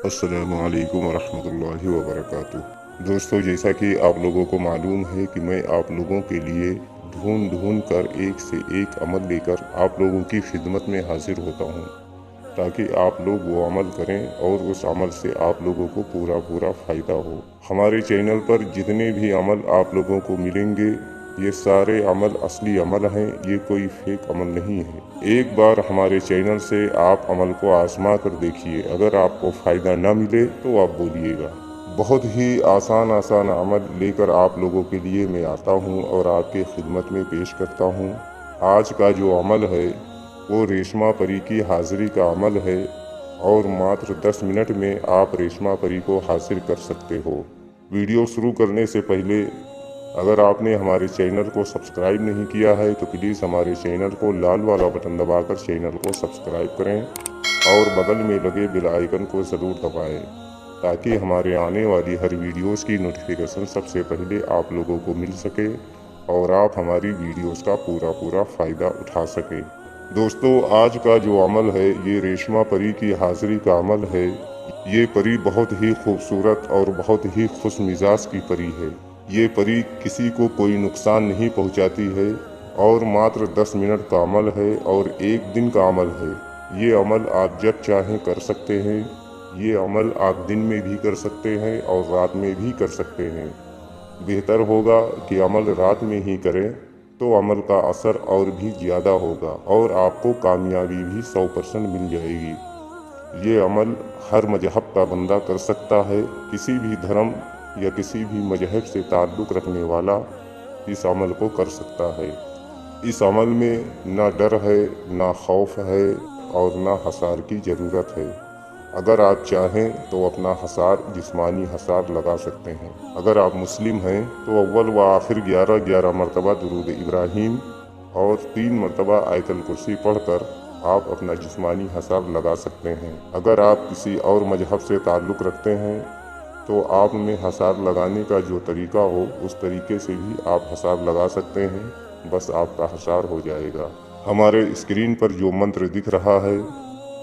السلام علیکم ورحمۃ اللہ وبرکاتہ۔ دوستو، جیسا کہ آپ لوگوں کو معلوم ہے کہ میں آپ لوگوں کے لیے ڈھونڈ ڈھونڈ کر ایک سے ایک عمل لے کر آپ لوگوں کی خدمت میں حاضر ہوتا ہوں، تاکہ آپ لوگ وہ عمل کریں اور اس عمل سے آپ لوگوں کو پورا فائدہ ہو۔ ہمارے چینل پر جتنے بھی عمل آپ لوگوں کو ملیں گے، یہ سارے عمل اصلی عمل ہیں، یہ کوئی فیک عمل نہیں ہے۔ ایک بار ہمارے چینل سے آپ عمل کو آزما کر دیکھیے، اگر آپ کو فائدہ نہ ملے تو آپ بولیے گا۔ بہت ہی آسان عمل لے کر آپ لوگوں کے لیے میں آتا ہوں اور آپ کے خدمت میں پیش کرتا ہوں۔ آج کا جو عمل ہے وہ ریشمہ پری کی حاضری کا عمل ہے، اور ماتر 10 منٹ میں آپ ریشمہ پری کو حاضر کر سکتے ہو۔ ویڈیو شروع کرنے سے پہلے اگر آپ نے ہمارے چینل کو سبسکرائب نہیں کیا ہے تو پلیز ہمارے چینل کو لال والا بٹن دبا کر چینل کو سبسکرائب کریں اور بغل میں لگے بیل آئیکن کو ضرور دبائیں، تاکہ ہمارے آنے والی ہر ویڈیوز کی نوٹیفیکیشن سب سے پہلے آپ لوگوں کو مل سکے اور آپ ہماری ویڈیوز کا پورا فائدہ اٹھا سکیں۔ دوستو، آج کا جو عمل ہے یہ ریشمہ پری کی حاضری کا عمل ہے۔ یہ پری بہت ہی خوبصورت اور بہت ہی خوش مزاج کی پری ہے۔ یہ پری کسی کو کوئی نقصان نہیں پہنچاتی ہے، اور ماتر 10 منٹ کا عمل ہے اور 1 دن کا عمل ہے۔ یہ عمل آپ جب چاہیں کر سکتے ہیں۔ یہ عمل آپ دن میں بھی کر سکتے ہیں اور رات میں بھی کر سکتے ہیں۔ بہتر ہوگا کہ عمل رات میں ہی کریں تو عمل کا اثر اور بھی زیادہ ہوگا اور آپ کو کامیابی بھی 100% مل جائے گی۔ یہ عمل ہر مذہب کا بندہ کر سکتا ہے۔ کسی بھی دھرم یا کسی بھی مذہب سے تعلق رکھنے والا اس عمل کو کر سکتا ہے۔ اس عمل میں نہ ڈر ہے، نہ خوف ہے اور نہ حصار کی ضرورت ہے۔ اگر آپ چاہیں تو اپنا حصار، جسمانی حصار لگا سکتے ہیں۔ اگر آپ مسلم ہیں تو اول و آخر 11 مرتبہ درود ابراہیم اور 3 مرتبہ آیت الکرسی پڑھ کر آپ اپنا جسمانی حصار لگا سکتے ہیں۔ اگر آپ کسی اور مذہب سے تعلق رکھتے ہیں تو آپ نے حصار لگانے کا جو طریقہ ہو اس طریقے سے بھی آپ حصار لگا سکتے ہیں، بس آپ کا حصار ہو جائے گا۔ ہمارے اسکرین پر جو منتر دکھ رہا ہے،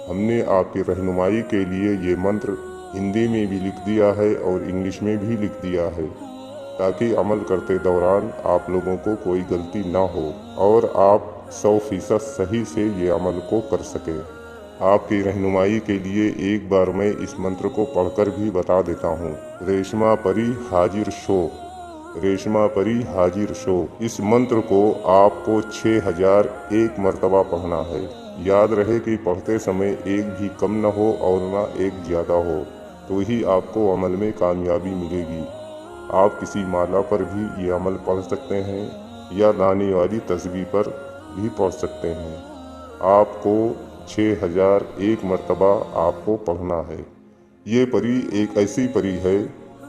ہم نے آپ کی رہنمائی کے لیے یہ منتر ہندی میں بھی لکھ دیا ہے اور انگلش میں بھی لکھ دیا ہے، تاکہ عمل کرتے دوران آپ لوگوں کو کوئی غلطی نہ ہو اور آپ 100% صحیح سے یہ عمل کو کر سکیں۔ آپ کی رہنمائی کے لیے ایک بار میں اس منتر کو پڑھ کر بھی بتا دیتا ہوں۔ ریشمہ پری حاضر شو، ریشمہ پری حاضر شو۔ اس منتر کو آپ کو 6001 مرتبہ پڑھنا ہے۔ یاد رہے کہ پڑھتے سمے ایک بھی کم نہ ہو اور نہ ایک زیادہ ہو، تو ہی آپ کو عمل میں کامیابی ملے گی۔ آپ کسی مالا پر بھی یہ عمل پڑھ سکتے ہیں یا دانے والی تسبیح پر بھی پڑھ سکتے ہیں۔ آپ کو 6001 مرتبہ آپ کو پڑھنا ہے۔ یہ پری ایک ایسی پری ہے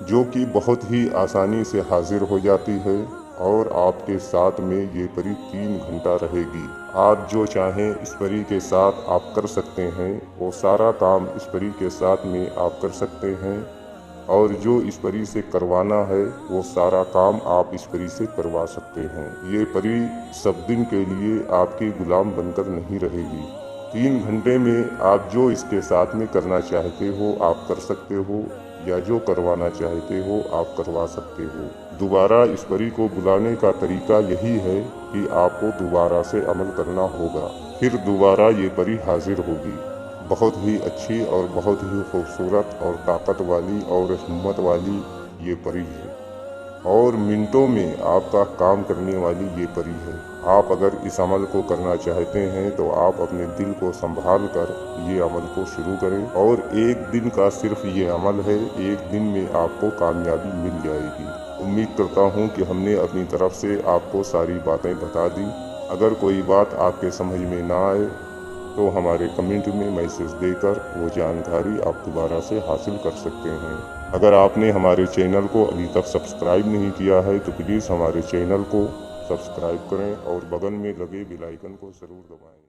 جو کہ بہت ہی آسانی سے حاضر ہو جاتی ہے، اور آپ کے ساتھ میں یہ پری 3 گھنٹہ رہے گی۔ آپ جو چاہیں اس پری کے ساتھ آپ کر سکتے ہیں، وہ سارا کام اس پری کے ساتھ میں آپ کر سکتے ہیں، اور جو اس پری سے کروانا ہے وہ سارا کام آپ اس پری سے کروا سکتے ہیں۔ یہ پری سب دن کے لیے آپ کے غلام بن کر نہیں رہے گی۔ 3 گھنٹے میں آپ جو اس کے ساتھ میں کرنا چاہتے ہو آپ کر سکتے ہو، یا جو کروانا چاہتے ہو آپ کروا سکتے ہو۔ دوبارہ اس پری کو بلانے کا طریقہ یہی ہے کہ آپ کو دوبارہ سے عمل کرنا ہوگا، پھر دوبارہ یہ پری حاضر ہوگی۔ بہت ہی اچھی اور بہت ہی خوبصورت اور طاقت والی اور ہمت والی یہ پری ہے، اور منٹوں میں آپ کا کام کرنے والی یہ پری ہے۔ آپ اگر اس عمل کو کرنا چاہتے ہیں تو آپ اپنے دل کو سنبھال کر یہ عمل کو شروع کریں، اور 1 دن کا صرف یہ عمل ہے، 1 دن میں آپ کو کامیابی مل جائے گی۔ امید کرتا ہوں کہ ہم نے اپنی طرف سے آپ کو ساری باتیں بتا دی۔ اگر کوئی بات آپ کے سمجھ میں نہ آئے تو ہمارے کمنٹ میں میسج دے کر وہ جانکاری آپ دوبارہ سے حاصل کر سکتے ہیں۔ اگر آپ نے ہمارے چینل کو ابھی تک سبسکرائب نہیں کیا ہے تو پلیز ہمارے چینل کو سبسکرائب کریں اور بغل میں لگے بیل آئیکن کو ضرور دبائیں۔